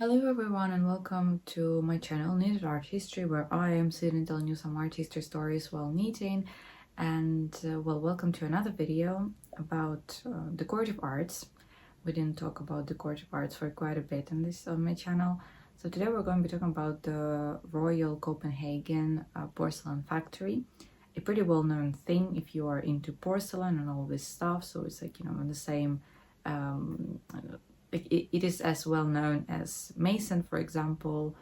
Hello everyone and welcome to my channel Knitted Art History, where I am sitting telling you some art history stories while knitting. And welcome to another video about decorative arts. We didn't talk about decorative arts for quite a bit on this on my channel. So today we're going to be talking about the Royal Copenhagen porcelain factory. A pretty well-known thing if you are into porcelain and all this stuff. So it's like, in the same it is as well known as Mason, for example,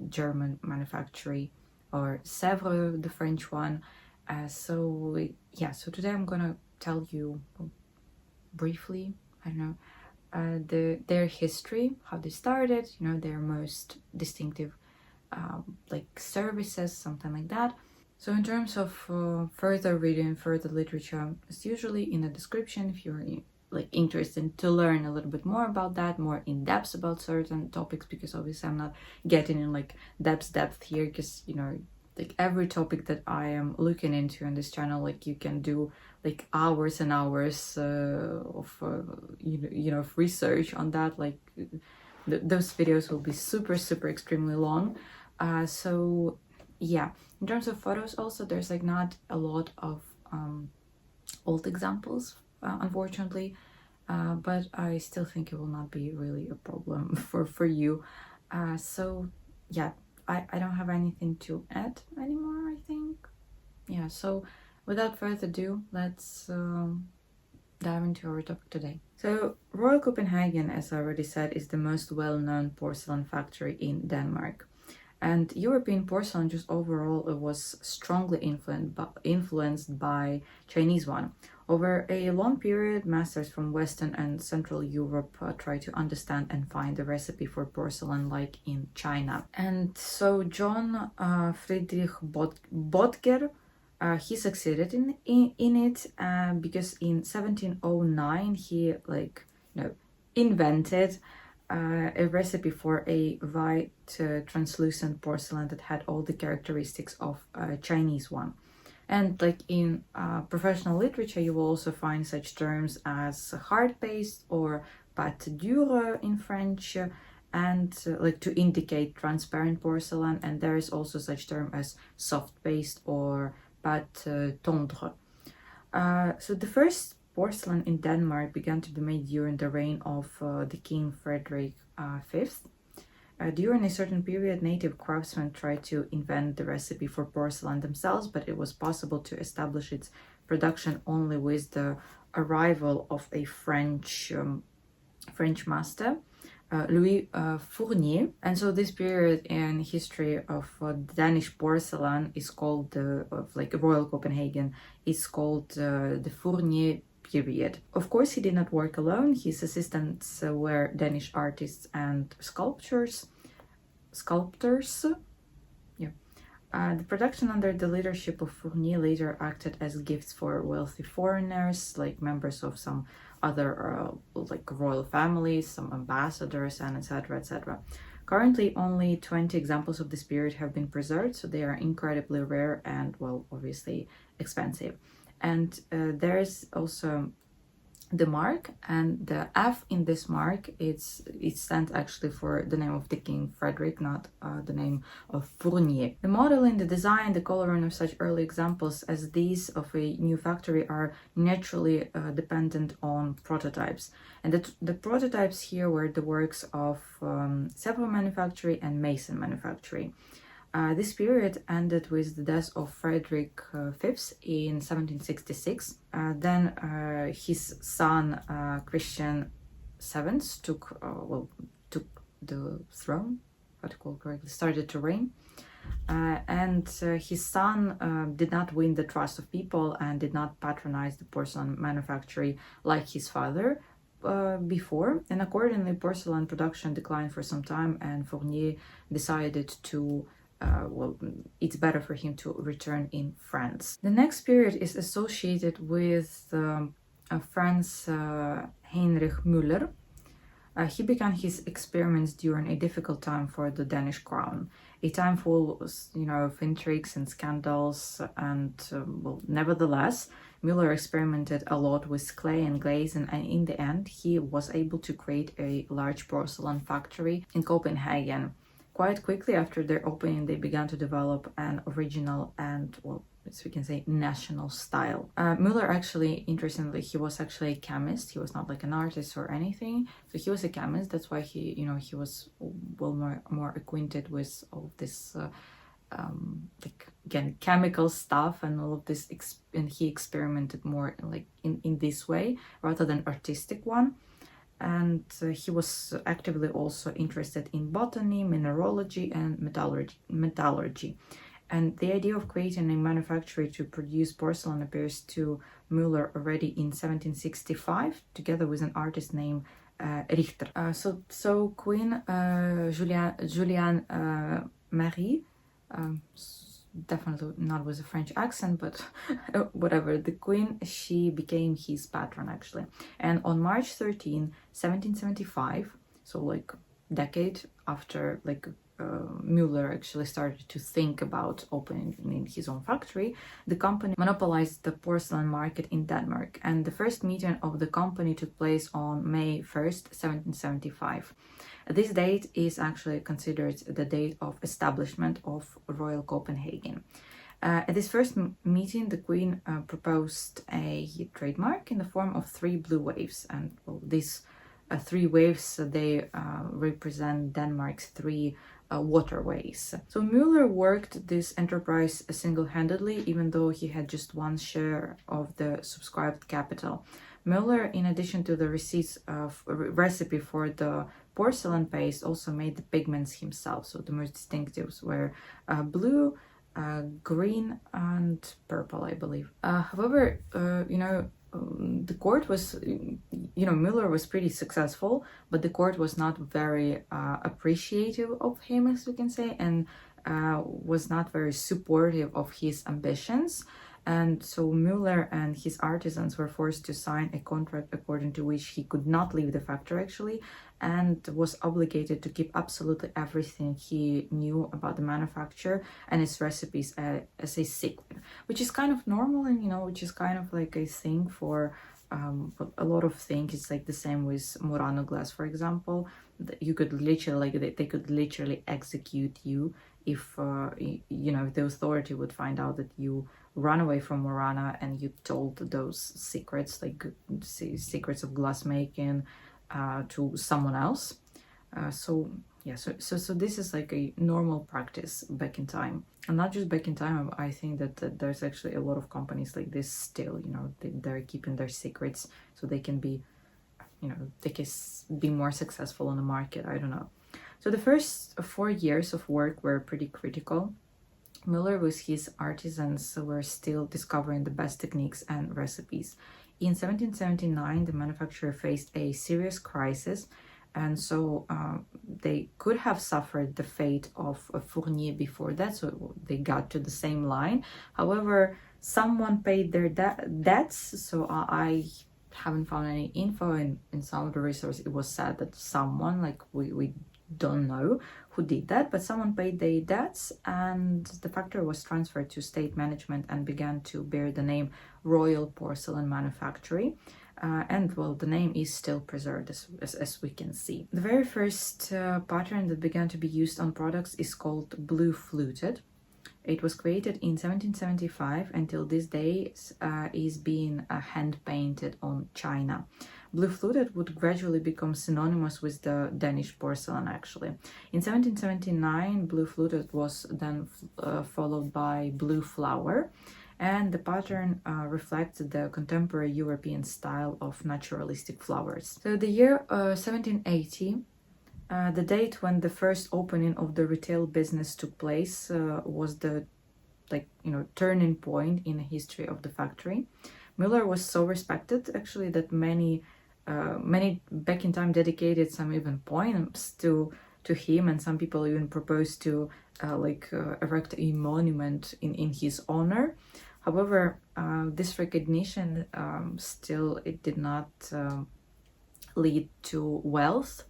German manufacturer, or Sèvres, the French one. So today I'm gonna tell you briefly, their history, how they started, their most distinctive services, something like that. So in terms of further reading, further literature, it's usually in the description if you're interested to learn a little bit more about that, more in depth about certain topics, because obviously I'm not getting in depth here, because every topic that I am looking into on this channel, you can do hours and hours of research on that. Those videos will be super extremely long. So yeah, in terms of photos also, there's not a lot of old examples, unfortunately, but I still think it will not be really a problem for you. So yeah, I don't have anything to add anymore, I think. Yeah, so without further ado, let's dive into our topic today. So Royal Copenhagen, as I already said, is the most well-known porcelain factory in Denmark. And European porcelain just overall was strongly influenced by Chinese one. Over a long period, masters from Western and Central Europe tried to understand and find the recipe for porcelain like in China. And so John Friedrich Böttger, he succeeded in it because in 1709 he invented a recipe for a white translucent porcelain that had all the characteristics of a Chinese one. And in professional literature, you will also find such terms as hard paste or pâte dure in French, and to indicate transparent porcelain. And there is also such term as soft paste or pâte tendre. So the first porcelain in Denmark began to be made during the reign of the King Frederick V. During a certain period, native craftsmen tried to invent the recipe for porcelain themselves, but it was possible to establish its production only with the arrival of a French master, Louis Fournier. And so this period in history of Danish porcelain is called Royal Copenhagen is called the Fournier period. Of course, he did not work alone. His assistants were Danish artists and sculptors. The production under the leadership of Fournier later acted as gifts for wealthy foreigners, like members of some other royal families, some ambassadors, and etc. Currently, only 20 examples of this period have been preserved, so they are incredibly rare and, obviously expensive. And there is also the mark, and the F in this mark, it stands actually for the name of the King Frederick, not the name of Fournier. The modeling, the design, the coloring of such early examples as these of a new factory are naturally dependent on prototypes. And the prototypes here were the works of Sèvres manufacturing and Mason manufacturing. This period ended with the death of Frederick V in 1766. Then his son Christian VII took the throne, started to reign. And his son did not win the trust of people and did not patronize the porcelain manufacturing like his father before. And accordingly, porcelain production declined for some time, and Fournier decided to it's better for him to return in France. The next period is associated with Franz Heinrich Müller. He began his experiments during a difficult time for the Danish crown, a time full of intrigues and scandals, and nevertheless, Müller experimented a lot with clay and glaze, and in the end he was able to create a large porcelain factory in Copenhagen. Quite quickly after their opening, they began to develop an original and, well, as we can say, national style. Müller actually, interestingly, he was actually a chemist. He was not like an artist or anything. So he was a chemist. That's why he, he was well more acquainted with all this, like again, chemical stuff and all of this. And he experimented more like in this way rather than artistic one. And he was actively also interested in botany, mineralogy, and metallurgy. And the idea of creating a manufactory to produce porcelain appears to Müller already in 1765, together with an artist named Richter. So Queen Juliane Marie, definitely not with a French accent, but whatever, the queen, she became his patron actually. And on March 13, 1775, so like decade after like Müller actually started to think about opening his own factory, the company monopolized the porcelain market in Denmark, and the first meeting of the company took place on May 1st, 1775. This date is actually considered the date of establishment of Royal Copenhagen. At this first meeting, the Queen proposed a trademark in the form of 3 blue waves, and well, these 3 waves, they represent Denmark's 3 waterways. So Müller worked this enterprise single-handedly, even though he had just 1 share of the subscribed capital. Müller, in addition to the receipts of recipe for the porcelain paste, also made the pigments himself. So the most distinctives were blue, green, and purple, I believe. However, the court was, Müller was pretty successful, but the court was not very appreciative of him, as we can say, and was not very supportive of his ambitions. And so Müller and his artisans were forced to sign a contract according to which he could not leave the factory actually, and was obligated to keep absolutely everything he knew about the manufacture and its recipes as a secret, which is kind of normal, and which is kind of like a thing for a lot of things. It's like the same with Murano glass, for example. You could literally, like, they could literally execute you if if the authority would find out that you run away from Murano and you told those secrets, like secrets of glass making, to someone else. So this is like a normal practice back in time, and not just back in time. I think that there's actually a lot of companies like this still. They're keeping their secrets so they can be, they can be more successful on the market. I don't know. So the first 4 years of work were pretty critical. Müller with his artisans were still discovering the best techniques and recipes. In 1779, the manufacturer faced a serious crisis, and so they could have suffered the fate of Fournier before that, so they got to the same line. However, someone paid their debts, so I haven't found any info. In some of the resources, it was said that someone, like we don't know who did that, but someone paid their debts, and the factory was transferred to state management and began to bear the name Royal Porcelain Manufactory. And well, the name is still preserved as we can see. The very first pattern that began to be used on products is called blue fluted. It was created in 1775, until this day is being hand painted on china. Blue fluted would gradually become synonymous with the Danish porcelain actually. In 1779, blue fluted was then followed by blue flower, and the pattern reflects the contemporary European style of naturalistic flowers. So the year 1780, the date when the first opening of the retail business took place, was the turning point in the history of the factory. Müller was so respected actually that many back in time dedicated some even poems to him, and some people even proposed to erect a monument in his honor. However, this recognition still it did not lead to wealth.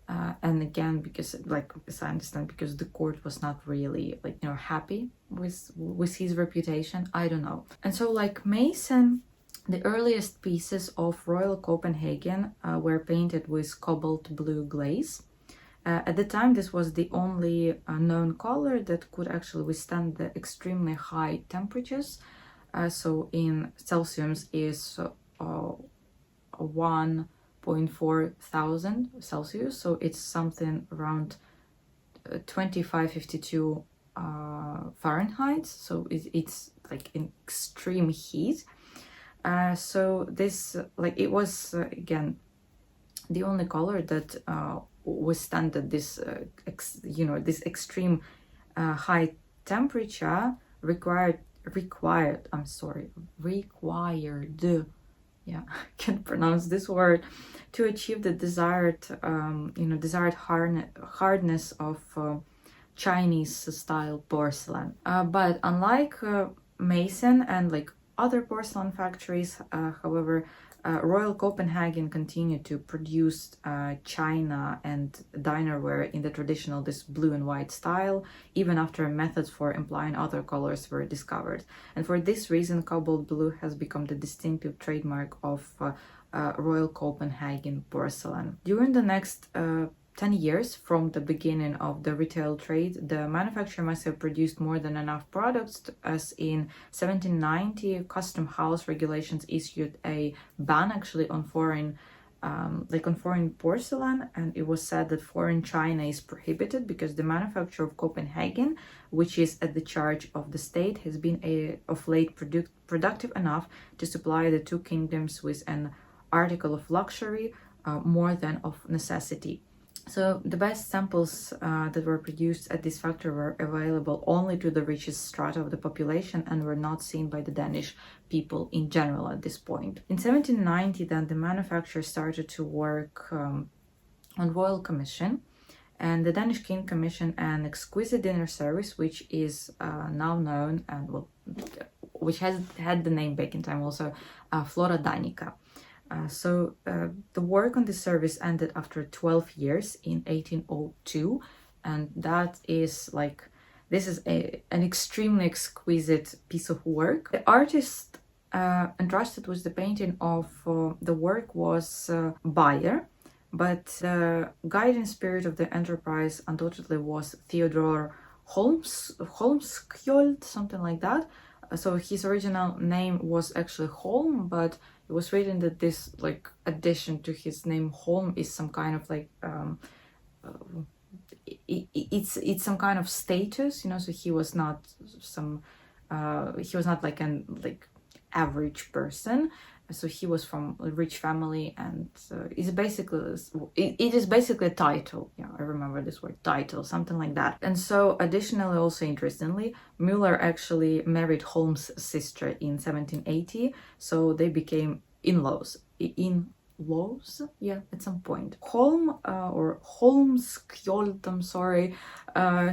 And again, because like as I understand, because the court was not really like happy with his reputation. I don't know. And so like Mason, the earliest pieces of Royal Copenhagen were painted with cobalt blue glaze. At the time, this was the only known color that could actually withstand the extremely high temperatures. So in Celsius is 1.4 thousand Celsius, so it's something around 2552 Fahrenheit. So it's like in extreme heat. So this like it was again the only color that withstood this this extreme high temperature required yeah, I can't pronounce this word, to achieve the desired hardness of Chinese style porcelain. But unlike Mason and like other porcelain factories, however, Royal Copenhagen continued to produce china and dinerware in the traditional this blue and white style, even after methods for implying other colors were discovered. And for this reason, cobalt blue has become the distinctive trademark of Royal Copenhagen porcelain. During the next 10 years from the beginning of the retail trade, the manufacturer must have produced more than enough products, as in 1790 custom house regulations issued a ban actually on foreign porcelain, and it was said that foreign china is prohibited because the manufacture of Copenhagen, which is at the charge of the state, has been of late productive enough to supply the two kingdoms with an article of luxury more than of necessity. So the best samples that were produced at this factory were available only to the richest strata of the population and were not seen by the Danish people in general at this point. In 1790, then, the manufacturer started to work on royal commission, and the Danish king commissioned an exquisite dinner service, which is now known and which has had the name back in time also, Flora Danica. So the work on the service ended after 12 years in 1802, and that is like, this is an extremely exquisite piece of work. The artist entrusted with the painting of the work was Bayer, but the guiding spirit of the enterprise undoubtedly was Theodore Holmskjold, something like that. So his original name was actually Holm, but it was written that this like addition to his name Holm is some kind of like it's some kind of status, so he was not like an like average person. So he was from a rich family, and it is basically a title. Yeah, I remember this word, title, something like that. And so additionally, also interestingly, Müller actually married Holmes' sister in 1780, so they became in-laws, at some point. Holm or Holmskjold, I'm sorry,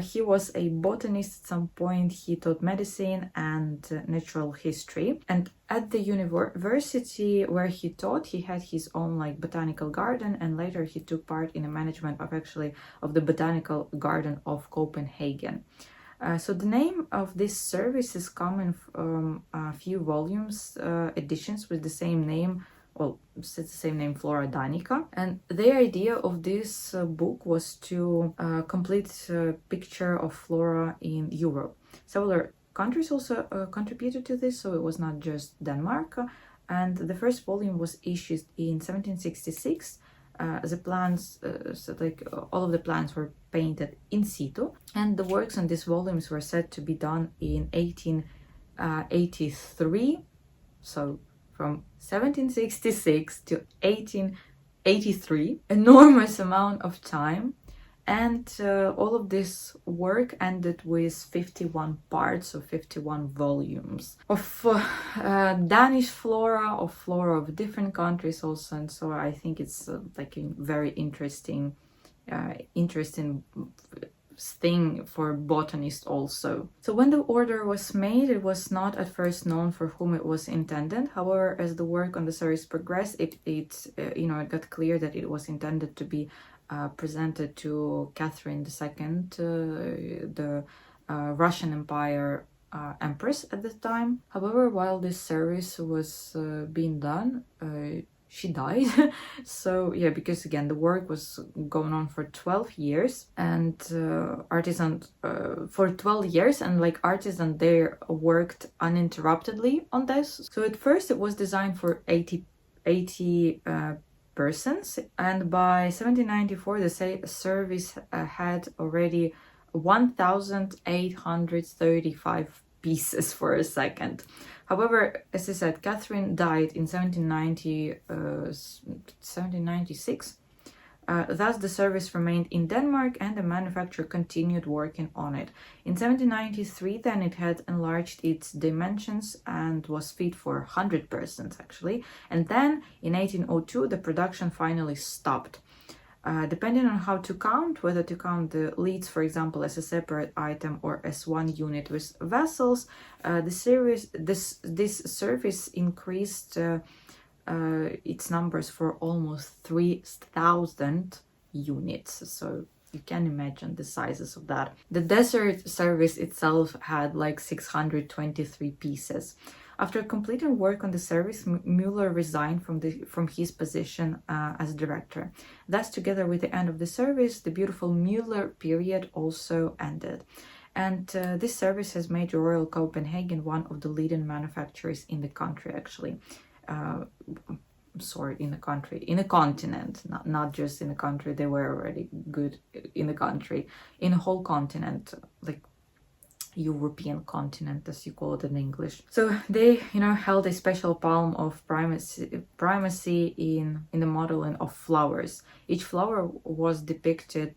he was a botanist at some point. He taught medicine and natural history, and at the university where he taught, he had his own like botanical garden, and later he took part in the management of the botanical garden of Copenhagen. So the name of this service is coming from a few volumes, editions with the same name. Well, it's the same name, Flora Danica. And the idea of this book was to complete a picture of flora in Europe. Several countries also contributed to this, so it was not just Denmark. And the first volume was issued in 1766. The plants, all of the plants were painted in situ, and the works on these volumes were said to be done in 1883. So from 1766 to 1883, enormous amount of time. And all of this work ended with 51 parts, or 51 volumes of Danish flora, of flora of different countries also. And so I think it's like a very interesting thing for botanists also. So when the order was made, it was not at first known for whom it was intended. However, as the work on the series progressed, it got clear that it was intended to be presented to Catherine II, the Russian Empire Empress at the time. However, while this service was being done, she died. So yeah, because again the work was going on for 12 years, and artisans for 12 years, and like artisans they worked uninterruptedly on this. So at first it was designed for 80 persons, and by 1794 the service had already 1,835 pieces for a second. However, as I said, Catherine died in 1796. Thus, the service remained in Denmark and the manufacturer continued working on it. In 1793, then it had enlarged its dimensions and was fit for 100 persons actually. And then in 1802, the production finally stopped. Depending on how to count, whether to count the leads, for example, as a separate item or as one unit with vessels, this service increased its numbers for almost 3,000 units. So you can imagine the sizes of that. The desert service itself had like 623 pieces. After completing work on the service, Müller resigned from his position as director. Thus, together with the end of the service, the beautiful Müller period also ended. And this service has made Royal Copenhagen one of the leading manufacturers in the country, actually. In the continent, not just in the country. They were already good in the country, in a whole continent, like European continent, as you call it in English. So they, held a special palm of primacy in the modeling of flowers. Each flower was depicted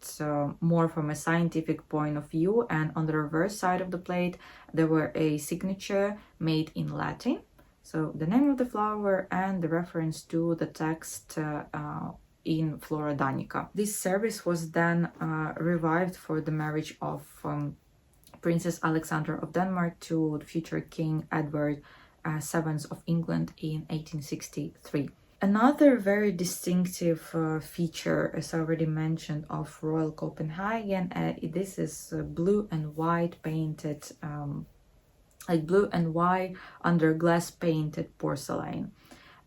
more from a scientific point of view, and on the reverse side of the plate there were a signature made in Latin. So the name of the flower and the reference to the text in Flora Danica. This service was then revived for the marriage of Princess Alexandra of Denmark to the future King Edward VII of England in 1863. Another very distinctive feature, as I already mentioned, of Royal Copenhagen, this is blue and white painted, like blue and white under glass painted porcelain.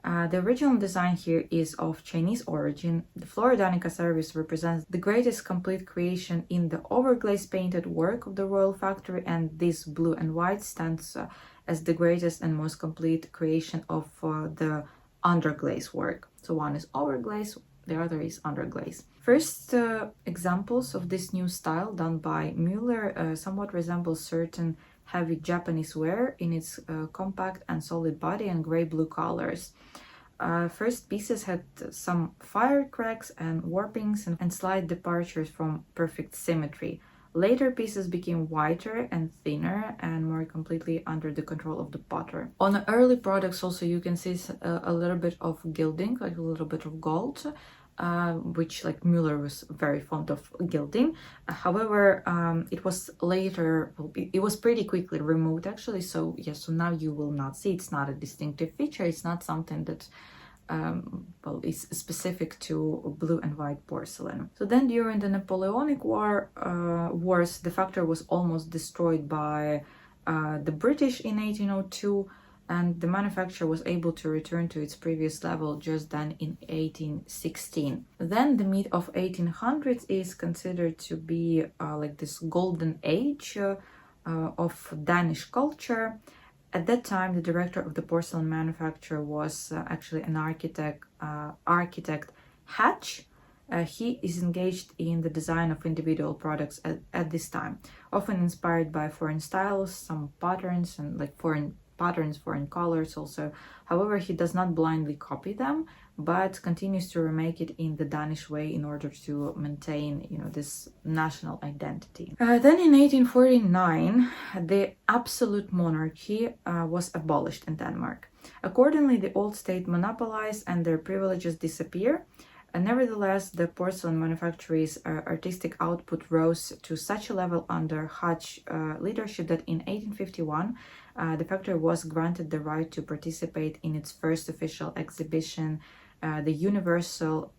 The original design here is of Chinese origin. The Flora Danica service represents the greatest complete creation in the overglaze painted work of the royal factory, and this blue and white stands as the greatest and most complete creation of the underglaze work. So one is overglaze, the other is underglaze. First examples of this new style done by Müller somewhat resembles certain heavy Japanese ware in its compact and solid body and gray-blue colors. First pieces had some fire cracks and warpings and slight departures from perfect symmetry. Later pieces became whiter and thinner and more completely under the control of the potter. On the early products also you can see a little bit of gilding, like a little bit of gold, which like Müller was very fond of gilding. However, it was later, it was pretty quickly removed actually. So yes, so now you will not see, it's not a distinctive feature. It's not something that is specific to blue and white porcelain. So then during the Napoleonic wars, the factory was almost destroyed by the British in 1802. And the manufacturer was able to return to its previous level just then in 1816. Then the mid of 1800s is considered to be like this golden age of Danish culture. At that time, the director of the porcelain manufacturer was actually an architect Hatch. He is engaged in the design of individual products at this time, often inspired by foreign styles, some patterns, and like foreign colors also. However, he does not blindly copy them, but continues to remake it in the Danish way in order to maintain, this national identity. Then in 1849, the absolute monarchy was abolished in Denmark. Accordingly, the old state monopolized and their privileges disappear. Nevertheless, the porcelain manufacturer's artistic output rose to such a level under Hatch leadership that in 1851, the factory was granted the right to participate in its first official exhibition, the Universal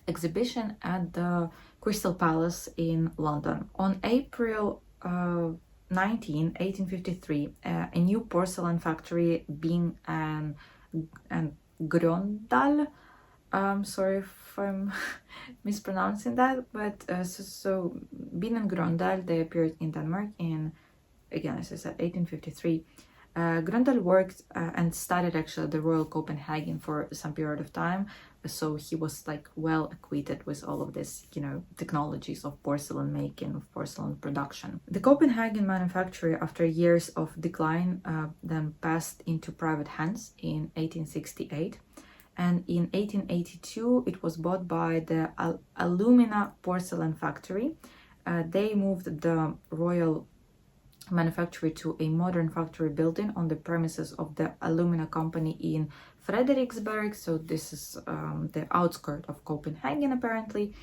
exhibition at the Crystal Palace in London. On April 19, 1853, a new porcelain factory, Bean and Grøndal, sorry if I'm mispronouncing that, but so Bean and Grøndal, they appeared in Denmark in, again, as I said, 1853. Grøndal worked and studied actually at the Royal Copenhagen for some period of time, so he was like well acquainted with all of this, you know, technologies of porcelain making, of porcelain production. The Copenhagen manufactory, after years of decline, then passed into private hands in 1868. And in 1882, it was bought by the Alumina Porcelain Factory. They moved the Royal manufactory to a modern factory building on the premises of the Alumina Company in Frederiksberg. So this is the outskirt of Copenhagen, apparently.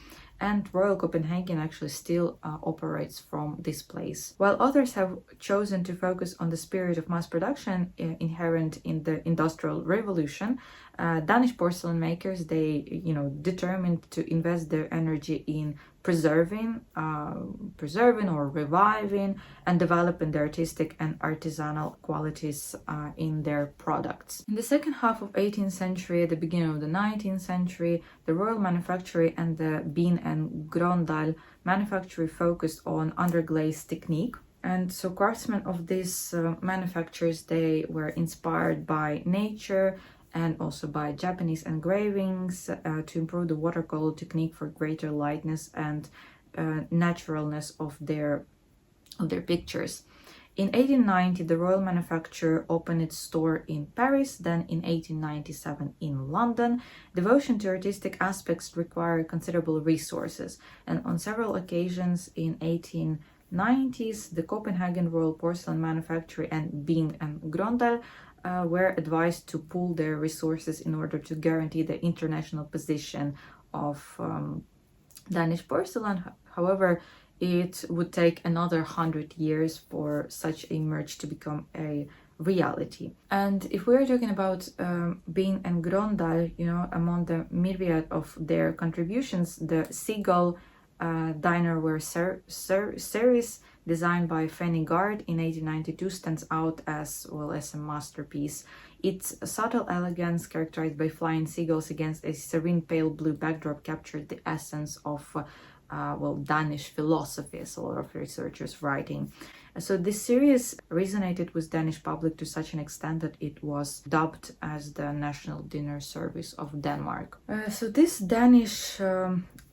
And Royal Copenhagen actually still operates from this place. While others have chosen to focus on the spirit of mass production inherent in the Industrial Revolution, Danish porcelain makers, they, you know, determined to invest their energy in preserving or reviving and developing the artistic and artisanal qualities in their products. In the second half of 18th century, at the beginning of the 19th century, the Royal Manufactory and the Bean and Grøndal manufactory focused on underglaze technique. And so craftsmen of these manufacturers, they were inspired by nature and also by Japanese engravings to improve the watercolor technique for greater lightness and naturalness of their pictures. In 1890, the Royal Manufacturer opened its store in Paris, then in 1897 in London. Devotion to artistic aspects required considerable resources, and on several occasions in 1890s, the Copenhagen Royal Porcelain Manufactory and Bean and Grøndal were advised to pool their resources in order to guarantee the international position of Danish porcelain. However, it would take another 100 years for such a merge to become a reality. And if we're talking about Bean and Grøndal, you know, among the myriad of their contributions, the Seagull Dinerware series, designed by Fanny Gard in 1892, stands out as well as a masterpiece. Its subtle elegance, characterized by flying seagulls against a serene pale blue backdrop, captured the essence of Danish philosophy, as a lot of researchers writing. So this series resonated with Danish public to such an extent that it was dubbed as the national dinner service of Denmark. So this Danish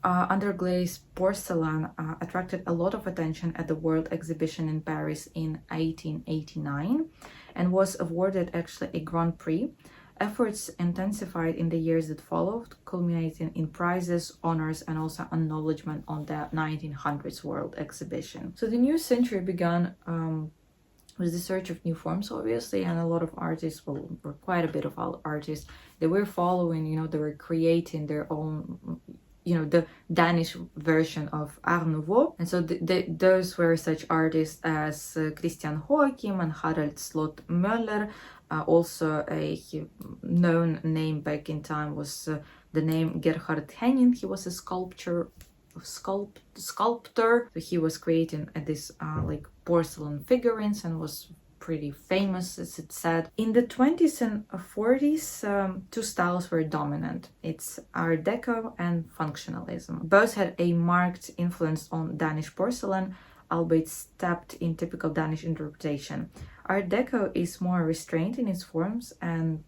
underglaze porcelain attracted a lot of attention at the World Exhibition in Paris in 1889 and was awarded actually a Grand Prix. Efforts intensified in the years that followed, culminating in prizes, honors, and also acknowledgement on the 1900s World Exhibition. So the new century began with the search of new forms, obviously, and a lot of artists, or quite a bit of artists, they were following, you know, they were creating their own, you know, the Danish version of Art Nouveau. And so those were such artists as Christian Joachim and Harald Slot Møller. Also a known name back in time was the name Gerhard Henning. He was a sculptor. So he was creating this like porcelain figurines and was pretty famous, as it said. In the 20s and 40s, two styles were dominant. It's Art Deco and Functionalism. Both had a marked influence on Danish porcelain, albeit steeped in typical Danish interpretation. Art Deco is more restrained in its forms and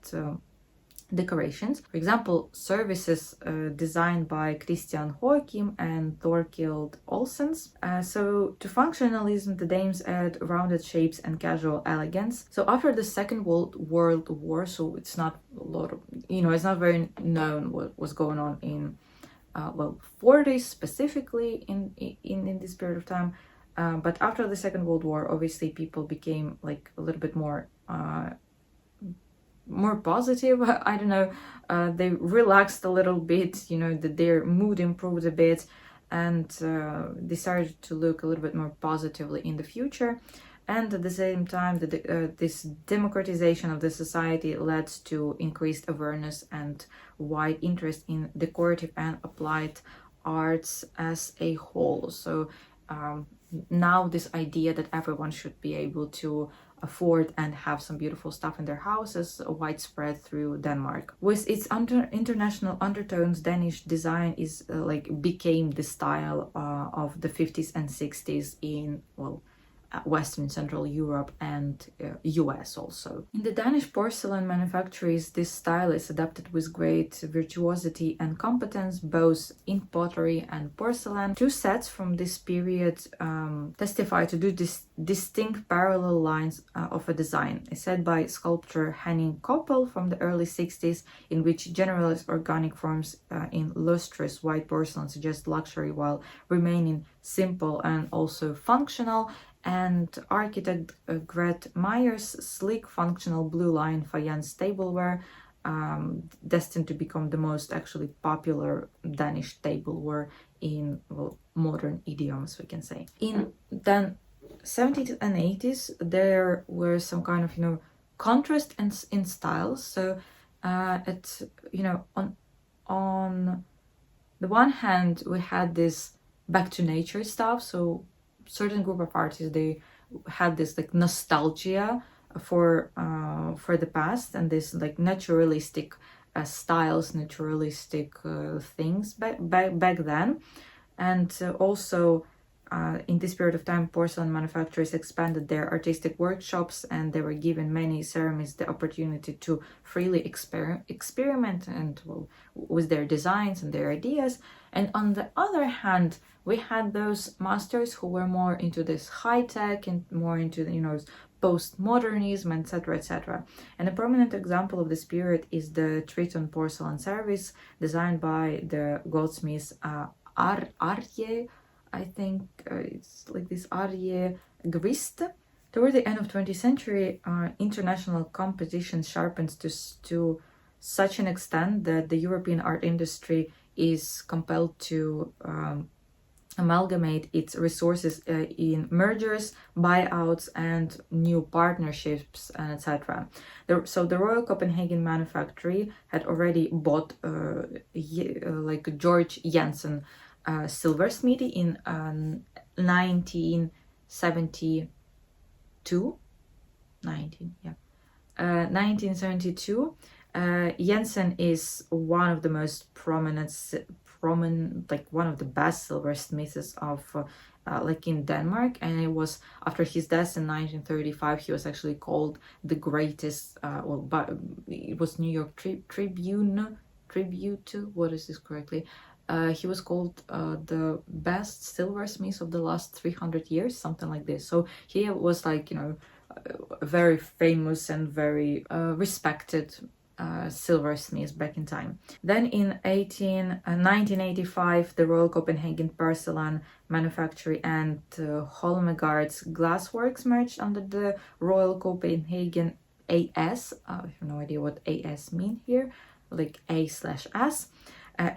decorations. For example, services designed by Christian Joachim and Thorkild Olsens. So to Functionalism, the Danes add rounded shapes and casual elegance. So after the Second World War, so it's not a lot of, you know, it's not very known what was going on in 40s specifically in this period of time. But after the Second World War, obviously people became like a little bit more positive. I don't know. They relaxed a little bit, you know, that their mood improved a bit, and they started to look a little bit more positively in the future. And at the same time, this democratization of the society led to increased awareness and wide interest in decorative and applied arts as a whole. So now this idea that everyone should be able to afford and have some beautiful stuff in their houses widespread through Denmark. With its international undertones, Danish design is became the style of the 50s and 60s in, well, Western Central Europe and US also. In the Danish porcelain manufactories, this style is adapted with great virtuosity and competence, both in pottery and porcelain. Two sets from this period testify to distinct parallel lines of a design. A set by sculptor Henning Koppel from the early 60s, in which generalized organic forms in lustrous white porcelain suggest luxury while remaining simple and also functional, and architect Gret Meyer's sleek functional blue line faience tableware, destined to become the most actually popular Danish tableware in, well, modern idioms, we can say. In then 70s and 80s, there were some kind of, contrast in styles. So on the one hand, we had this back to nature stuff. So certain group of artists, they had this like nostalgia for the past, and this like naturalistic styles, naturalistic things back then. And also in this period of time, porcelain manufacturers expanded their artistic workshops, and they were given many ceramists the opportunity to freely experiment and, well, with their designs and their ideas. And on the other hand, we had those masters who were more into this high tech and more into the, postmodernism, etc., etc. And a prominent example of this period is the Triton porcelain service, designed by the goldsmith Arje. I think it's like this Arje Grist. Toward the end of 20th century, international competition sharpens to such an extent that the European art industry is compelled to amalgamate its resources in mergers, buyouts, and new partnerships, and etc. So the Royal Copenhagen Manufactory had already bought George Jensen silversmithy in 1972. Jensen is one of the most prominent, one of the best silversmiths of in Denmark, and it was after his death in 1935 he was actually called the greatest. But it was New York Tribute. What is this correctly? He was called the best silversmith of the last 300 years, something like this. So he was very famous and very respected silversmiths back in time. Then in 1985, the Royal Copenhagen Porcelain Manufactory and Holmegard's Glassworks merged under the Royal Copenhagen AS. I have no idea what AS mean here, like A/S.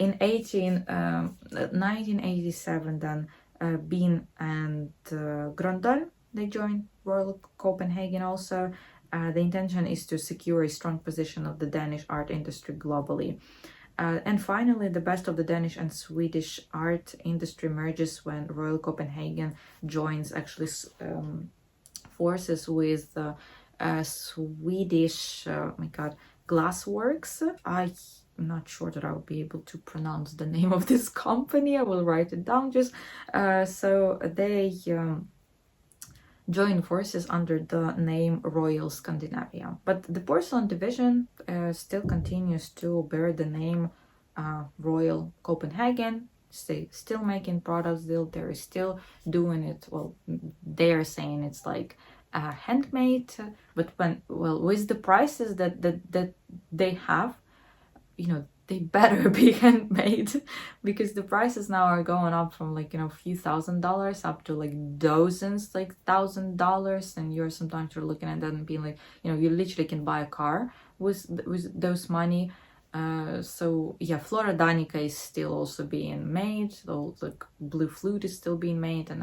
In 1987, then Bean and Grøndal, they joined Royal Copenhagen also. The intention is to secure a strong position of the Danish art industry globally. And finally, the best of the Danish and Swedish art industry merges when Royal Copenhagen joins actually forces with Swedish Glassworks. I'm not sure that I'll be able to pronounce the name of this company. I will write it down just so they join forces under the name Royal Scandinavia. But the porcelain division still continues to bear the name Royal Copenhagen. They still making products, they're still doing it. Well, they're saying it's like handmade, but with the prices that they have, they better be handmade, because the prices now are going up from a few $1,000s up to dozens, $1,000, and you're looking at that and being you literally can buy a car with those money. So yeah, Flora Danica is still also being made, the blue flute is still being made, and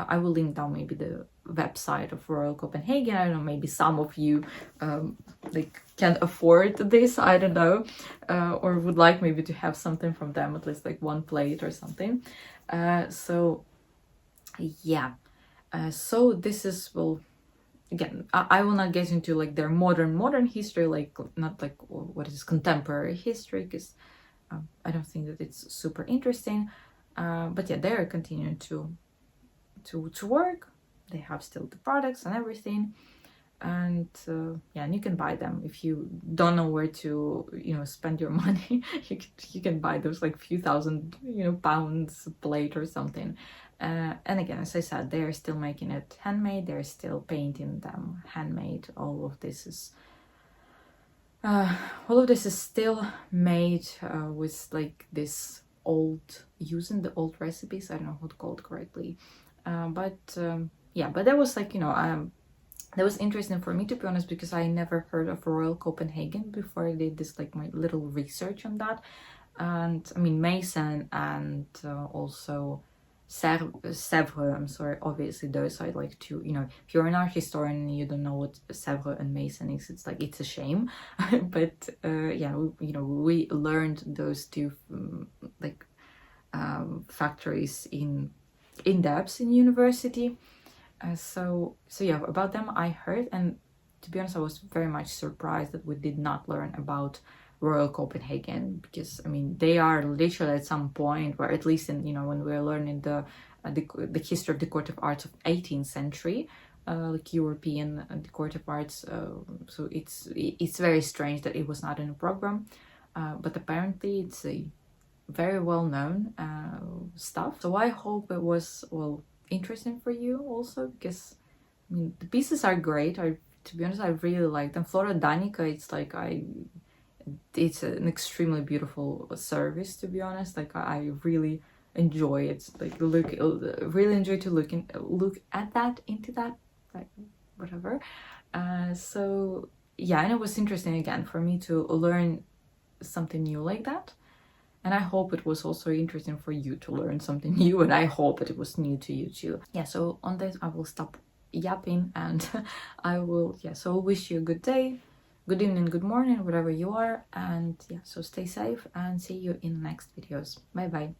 I will link down maybe the website of Royal Copenhagen. I don't know, maybe some of you like can't afford this, I don't know, or would like maybe to have something from them, at least like one plate or something. So yeah, so this is, well, again, I will not get into like their modern history, like not like what is contemporary history, because I don't think that it's super interesting. But yeah, they're continuing to work. They have still the products and everything, and yeah, and you can buy them if you don't know where to, you know, spend your money. You can buy those like few thousand, you know, pounds plate or something. And again, as I said, they're still making it handmade. They're still painting them handmade. All of this is still made with like this old, using the old recipes. I don't know how to call it correctly, yeah, but that was like, you know, that was interesting for me, to be honest, because I never heard of Royal Copenhagen before I did this, like my little research on that. And I mean, Mason and also Sèvres, I'm sorry, obviously those are like two, you know, if you're an art historian and you don't know what Sèvres and Mason is, it's like, it's a shame. But yeah, you know, we learned those two like factories in depth in university. So yeah, about them I heard, and to be honest, I was very much surprised that we did not learn about Royal Copenhagen, because I mean, they are literally at some point where, at least in, you know, when we're learning the history of the court of arts of 18th century, like European the court of arts, so it's very strange that it was not in a program, but apparently it's a very well known stuff. So I hope it was, well, interesting for you also, because I mean, the pieces are great. To be honest, I really like them. Flora Danica, it's like it's an extremely beautiful service, to be honest. Like I really enjoy it. Like really enjoy to look at that, into that, like whatever. So yeah, and it was interesting again for me to learn something new like that. And I hope it was also interesting for you to learn something new, and I hope that it was new to you too. Yeah, so on this I will stop yapping, and I will, yeah, so wish you a good day, good evening, good morning, whatever you are, and yeah, so stay safe and see you in the next videos. Bye bye.